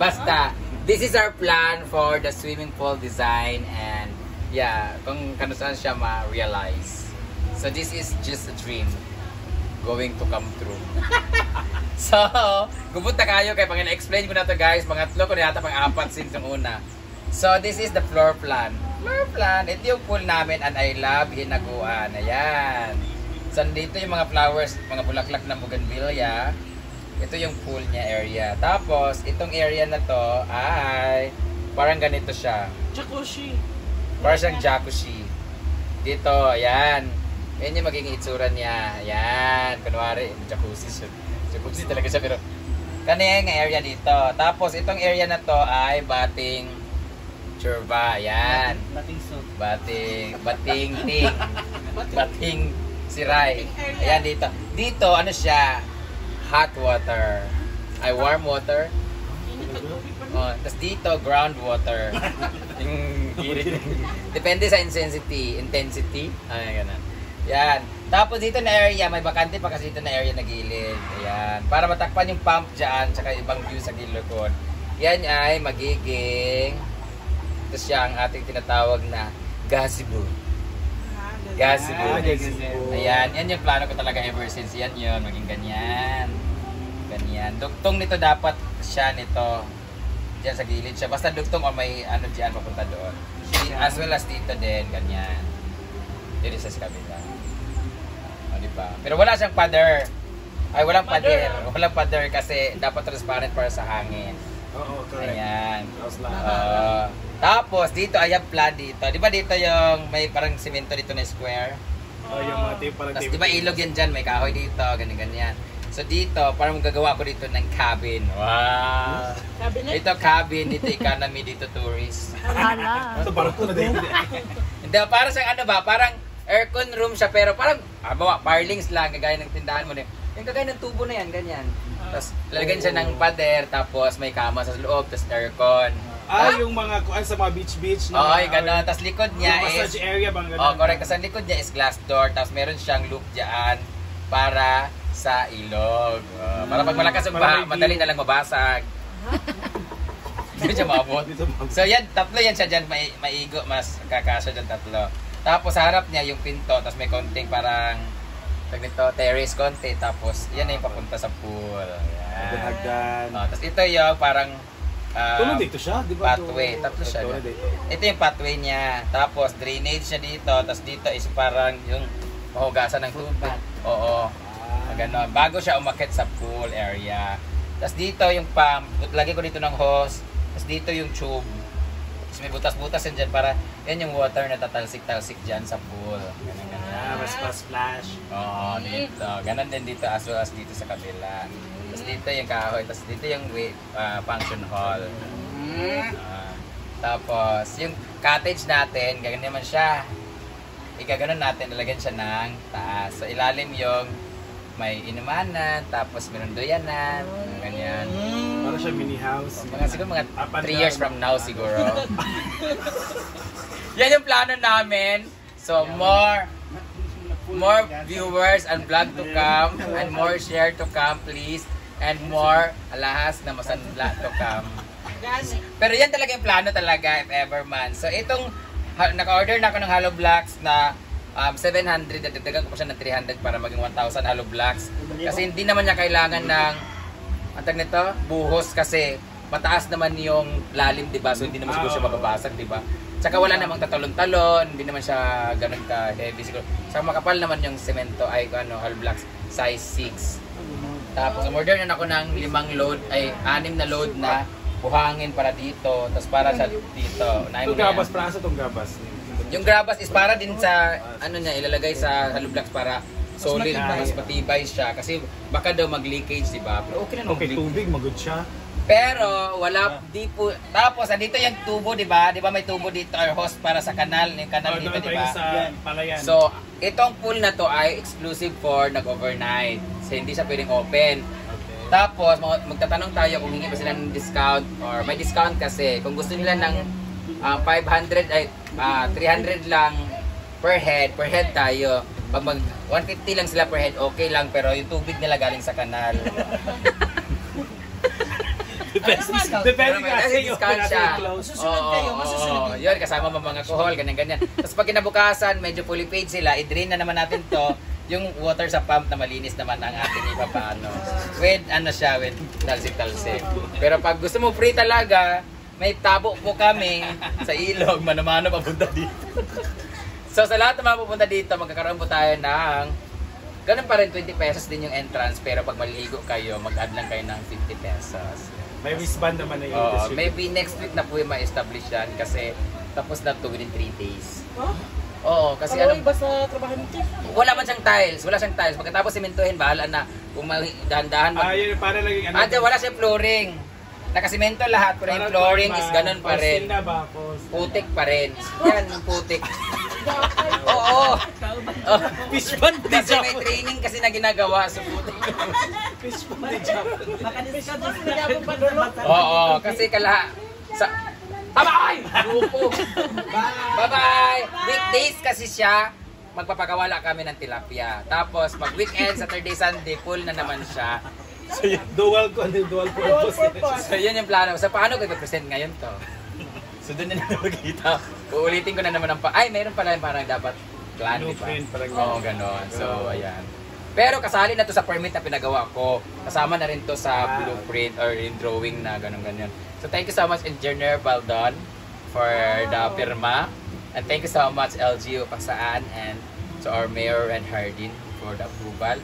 Basta, this is our plan for the swimming pool design and yeah, kung saan siya ma-realize. So this is just a dream going to come true. So, gupunta kayo kay pag na-explain ko na to guys, mga tlo ko na yata pang-apat since yung una. So this is the floor plan. Floor plan, ito yung pool namin and I love hinaguan. Ayan. So dito yung mga flowers, mga bulaklak ng bougainvillea. Ito yung pool niya area. Tapos, itong area na to ay parang ganito siya. Jacuzzi. Parang siyang jacuzzi. Dito, ayan. Yan yung magiging itsura niya. Ayan. Kunwari, jacuzzi siya. Jacuzzi talaga siya pero kanina yung area dito. Tapos, itong area na to ay bating churba. Ayan. Bating soup. Bating ting. Bating siray. Ayan dito. Dito, ano siya? Hot water. Ay, warm water. Oh, tapos dito, groundwater. Depende sa intensity. Ay, ganun. Yan. Tapos dito na area, may bakante pa kasi dito na area na gilid. Ayan. Para matakpan yung pump dyan, tsaka ibang view sa gilid. Yan ay magiging, ito siya ang ating tinatawag na gazebo. Gazebo. Ayan, yan yung plano ko talaga ever since. Yan yun, maging ganyan. Ganyan. Duktong nito dapat siya nito. Diyan sa gilid siya. Basta duktong o may ano diyan papunta doon. As well as dito din, ganyan. Dito sa kabila. O, diba? Pero wala siyang pader. Ay, walang pader. Walang pader kasi dapat transparent para sa hangin. Oo, correct. Ayan. Tapos, dito, ayan plan dito. Di ba dito yung may parang simento dito na square? Oh, yung mga tape parang Tapos, tape. di ba ilog yan dyan? May kahoy dito, ganyan-ganyan. So, dito, parang magagawa ko dito ng cabin. Wow! Dito cabin, dito economy, dito tourist. Ito parang ito na din. Hindi, parang sa ano ba? Parang aircon room siya, pero parang, bawa, parlings lang, kagaya ng tindahan mo. Yung kagaya ng tubo na yan, ganyan. Tapos, lalagyan siya ng pader, tapos may kama sa loob, tapos aircon. Yung mga kuan sa mga beach Oo, gano'n. Tapos likod niya massage area bang gano'n? Oh, correct. Kasi ang likod niya is glass door. Tapos meron siyang loop dyan para sa ilog. Para pag malakas ang baha, madali na lang mabasag. Hindi siya maabot. So yan, tatlo yan siya dyan. Maigo, mas kakasya dyan tatlo. Tapos sa harap niya yung pinto. Tapos may konting parang terrace konti. Tapos yan na yung papunta sa pool. Yan. Tapos ito yung parang tulad dito siya, di ba? Pathway. Tatlo siya. Ito yung pathway niya. Tapos drainage siya dito. Tapos dito is parang yung mahugasan ng tubig. Oo. Ganon. Bago siya umakyat sa pool area. Tapos dito yung pump. Lagay ko dito ng hose. Tapos dito yung tube. Tapos may butas-butas yan dyan para yan yung water na tatalsik-talsik dyan sa pool. Ganon. Mas splash. Oo, dito. Ganon din dito as well as dito sa kabila. Tapos dito yung kahoy, tapos dito yung function hall. Tapos yung cottage natin, gagawin naman siya. Igaganon natin, lalagyan siya ng taas. So ilalim yung may inumanan, tapos meron doyanan, ganyan. Para siya mini house. Siguro mga 3 years from now siguro. Yan yung plano namin. So more viewers and vlog to come and more share to come please. And more alahas na masanla to come. Pero yan talaga yung plano talaga if ever man. So itong naka-order na ako ng hollow blocks na 700 at dagdagan ko pa siya ng 300 para maging 1,000 hollow blocks. Kasi hindi naman niya kailangan ng antag nito, buhos kasi mataas naman yung lalim, diba? So hindi naman siguro siya mababasag, diba? Tsaka wala namang tatalon-talon, hindi naman siya ganun ka-heavy siguro. Saka makapal naman yung semento ay hollow blocks size 6. Tapos umorder na ako ng 5 load, ay 6 na load na buhangin para dito, tapos para sa dito. Itong gabas, para sa itong gabas. Yung grabas is para din sa, ano niya, ilalagay sa hollow blocks para solid, mas matibay siya. Kasi baka daw mag-leakage, diba? Pero okay na naman. Okay, tubig, magod siya. Pero wala, di po, tapos andito yung tubo, diba? Diba may tubo dito or hose para sa kanal, yung kanal dito, diba? So, itong pool na to ay exclusive for nag-overnight. So, hindi siya pwedeng open. Tapos, magtatanong tayo kung hingi ba sila ng discount or may discount kasi. Kung gusto nila ng 500 ay 300 lang per head tayo. Pag mag 150 lang sila per head, okay lang. Pero yung tubig nila galing sa kanal. Depende kasi yung discount siya. Masusunod kayo, masusunod din. Yun, kasama mga alcohol, ganyan-ganyan. Tapos pag kinabukasan, medyo fully paid sila, i-drain na naman natin to, yung water sa pump na malinis naman ang ating ipapaano. With, ano siya, with talsik-talsik. Pero pag gusto mo free talaga, may tabo po kami sa ilog, mano-mano papunta dito. So sa lahat ng mga pupunta dito, magkakaroon po tayo ng ganun pa rin, 20 pesos din yung entrance, pero pag maligo kayo, mag-add lang kayo ng 50 pesos. May wristband naman na yung Oh, maybe next week na po yung ma-establish yan kasi tapos na to within 3 days. Huh? Oo, kasi Ano ano, iba sa trabaho nito? wala man siyang tiles, wala siyang tiles. Pagkatapos simentohin, bahala na. Kung dahan-dahan mag... yun, para lang wala siyang flooring. Nakasimento lahat, pero yung flooring is ganun pa rin. Putik pa rin. Yan, yung putik. Oo. Fishband di Kasi may training kasi na ginagawa sa putik. Fishband di Japan. Oo, kasi sa bye-bye! Grupo. Bye-bye! Weekdays kasi siya, magpapakawala kami ng tilapia. Tapos, mag-weekend, Saturday, Sunday, full na naman siya. So yun, dual purpose. So, yun yung plano. So, paano ko i-present ngayon to? So, doon na naman magkita. Uulitin ko na naman ang mayroon pala yung parang dapat plan, di ba? Blueprint, parang Oo, ganon. So, ayan. Pero kasali na to sa permit na pinagawa ko. Kasama na rin to sa blueprint or in drawing na ganon-ganon. So, thank you so much, Engineer Baldon, for the pirma. And thank you so much, LGU Pasaan, and to our Mayor and Hardin for the approval.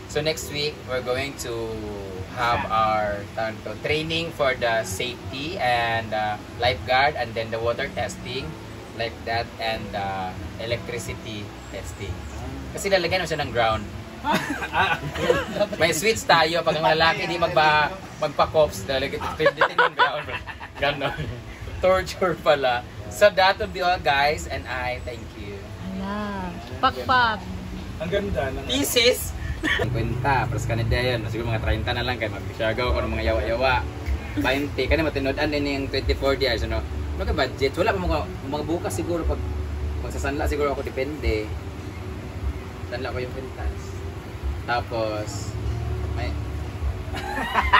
So, next week, we're going to have our training for the safety and lifeguard, and then the water testing, like that, and electricity testing. Kasi lalagyan mo siya ng ground. May switch tayo. Pag ang lalaki di magpa-cops, lalagyan ng ground. Ganon. Torture pala. So that will be all, guys, and I thank you. Ala, pakpak. Ang ganda ng Thesis! 50, plus kanida yun. Siguro mga 30 na lang kayo mag-shagaw ko ng mga yawa-yawa. 20, kanina matinodan din yung 24 years, ano? Ano ka budget? Wala pa mga bukas siguro pag magsasanla siguro ako, depende. Sanla ko yung pintas. Tapos, may...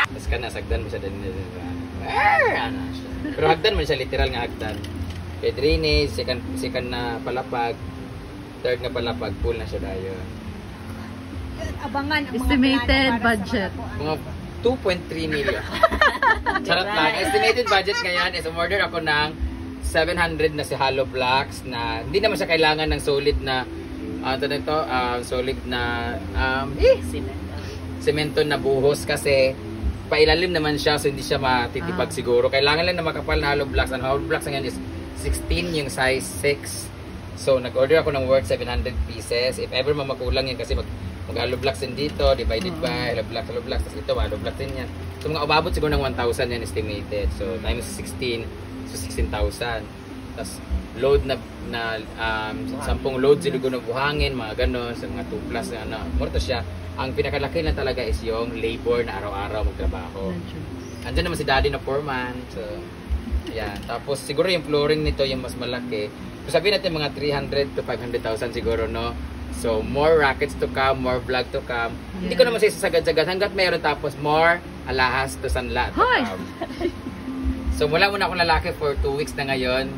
Tapos ka na, sagdan mo siya din. Pero hagdan man siya, literal nga hagdan. Kaya drainage, second na palapag, third na palapag, full na siya dayon. Abangan ang Estimated budget. Mga 2.3 million. Charot lang. Estimated budget ngayon is umorder ako ng 700 na si hollow blocks na hindi naman siya kailangan ng solid na solid na semento na buhos kasi pailalim naman siya so hindi siya matitipag siguro. Kailangan lang na makapal na hollow blocks. Ang hollow blocks ngayon is 16 yung size 6. So nag-order ako ng worth 700 pieces. If ever makulang yan kasi mag-hollow blocks din dito, divided by hollow blocks, tapos ito, hollow blocks din yan. So mga ababot siguro ng 1,000 yan estimated. So times 16, so 16,000. Tapos load na 10 load siguro na buhangin, mga ganon, sa mga 2 plus na ano. Murto siya. Ang pinakalaki na talaga is yung labor na araw-araw magtrabaho. Andyan naman si daddy na foreman. So, yan. Tapos siguro yung flooring nito yung mas malaki. So sabihin natin mga 300 to 500,000 siguro, no? So, more rackets to come, more vlog to come. Yeah. Hindi ko naman sisagad-sagad hanggat mayroon tapos more alahas to sanla to come. So, wala muna akong lalaki for 2 weeks na ngayon.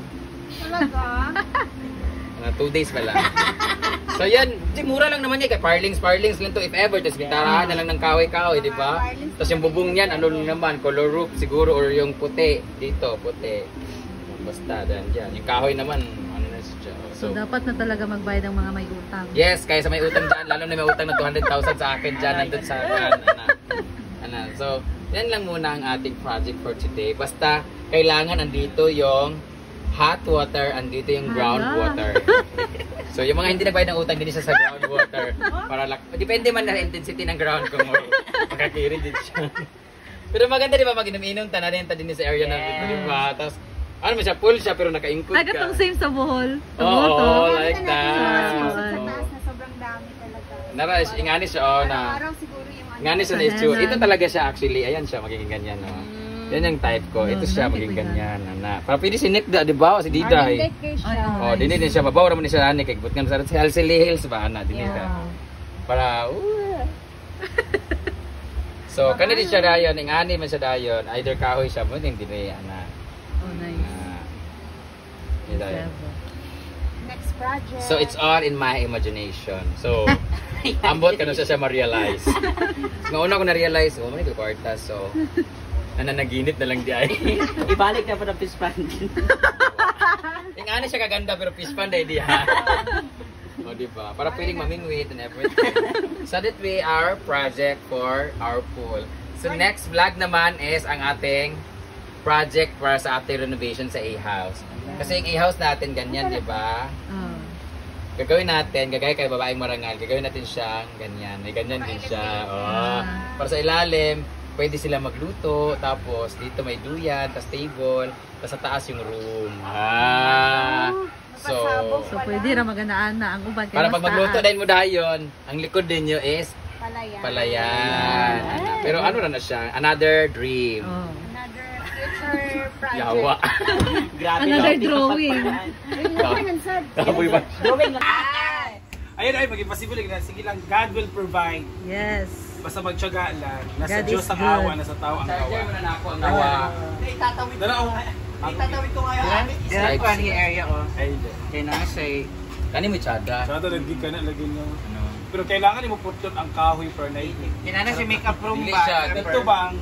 Talaga? 2 days pa lang. So, yan. Mura lang naman yan. Kaya parlings lang to if ever. Tapos bintarahan na lang ng kahoy-kahoy, di ba? Tapos yung bubong niyan, ano naman, color roof siguro or yung puti. Dito, puti. Basta, dyan. Yung kahoy naman, ano na siya. So, dapat na talaga magbayad ng mga may utang. Yes, kaya sa may utang dyan, lalo na may utang na 200,000 sa akin dyan, nandun sa So, yan lang muna ang ating project for today. Basta, kailangan andito yung hot water, andito yung groundwater. So, yung mga hindi nagbayad ng utang, din siya sa groundwater. Depende man na intensity ng ground kung makakiri din siya. Pero maganda, di ba, mag-inom-inom, tananin din sa area namin, di ba? Tapos, ano mo siya, full siya pero naka-include ka. Ay, katong same sa Bohol. Oo, like that. Sa taas na sobrang dami talaga. Ingani siya, oh, na. Araw siguro yung Ingani siya na issue. Ito talaga siya actually. Ayan siya, magiging ganyan, no. Yan yung type ko. Ito siya, magiging ganyan, na. Para pwede si Nick, di ba? Si Dida, eh. Oh, dini din siya. Mabawa naman ni siya, Nick. But nga sa Halsey Hills ba, na, dini ka. Para, So, kanina siya dayon, ang ani man siya dayon, either kahoy siya mo, hindi na ana. Oh, nice. Yun dayon. Next project. So, it's all in my imagination. So, ambot ka na siya ma-realize. So, una ko na-realize, oh, may kwarta. So, nananaginip na lang di ay. Ibalik na pa ng fish pan. Yung ani siya kaganda, pero fish pan di ha. O, diba? Para pwedeng mamingwit and everything. So, that way, our project for our pool. So, next vlog naman is ang ating project para sa ating renovation sa A-house. Kasi yung A-house natin, ganyan, diba? Oh. Gagawin natin, gagaya kay babaeng marangal, gagawin natin siyang ganyan. May ganyan din siya. Oh. Para sa ilalim, pwede sila magluto, tapos dito may duyan, tapos table, tapos sa taas yung room. So, So, pwede na magandaan na ang uban. para pag magluto din mo dayon, ang likod din nyo is Palayan. palayan. Pero ano na siya? Another dream. Oh. Another future project. Yawa. Grabe. Another drawing. Kapoy ba? Drawing lang. Ayun ay, maging possible na. Sige lang, God will provide. Yes. Basta magtiyaga lang. Nasa God Diyos is ang good. awa, nasa tao ang Charger awa. mo na ako ang nawa. Itatawid Dala ako. Itatawid ko ngayon. Like, area ko. Ay, hindi. Kaya na say. Kani mo tsada. Sa ito, nagig ka na, lagay nyo. Ano? Pero kailangan mo putot ang kahoy per night. Kaya na si makeup room Dili ba? siya. Ito ba ang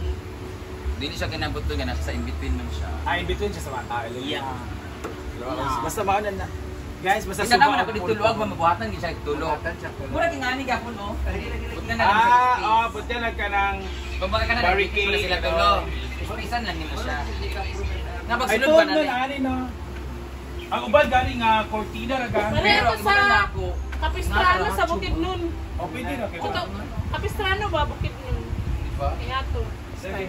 Dili siya kinabot nga nasa in between man siya. in between siya sa mga tao? Yeah. Basta maanan na. Guys, basta Kita naman suba ako ang dito luwag mabuhatan di siya tulog. Mura kingani gapon oh. Buti na lang. buti na ka ng Kumbaga ka na barricade, nagpipil sila ano. tulog. Isan lang nito siya. Ay, Napagsulod ito ba na na? nani no. Ang ubal galing nga cortina ra gan. Pero ang iba na ako. Kapistrano sa Bukidnon. O pwede na kay. Kapistrano ba Bukidnon? Di ba? Kaya to. Sige.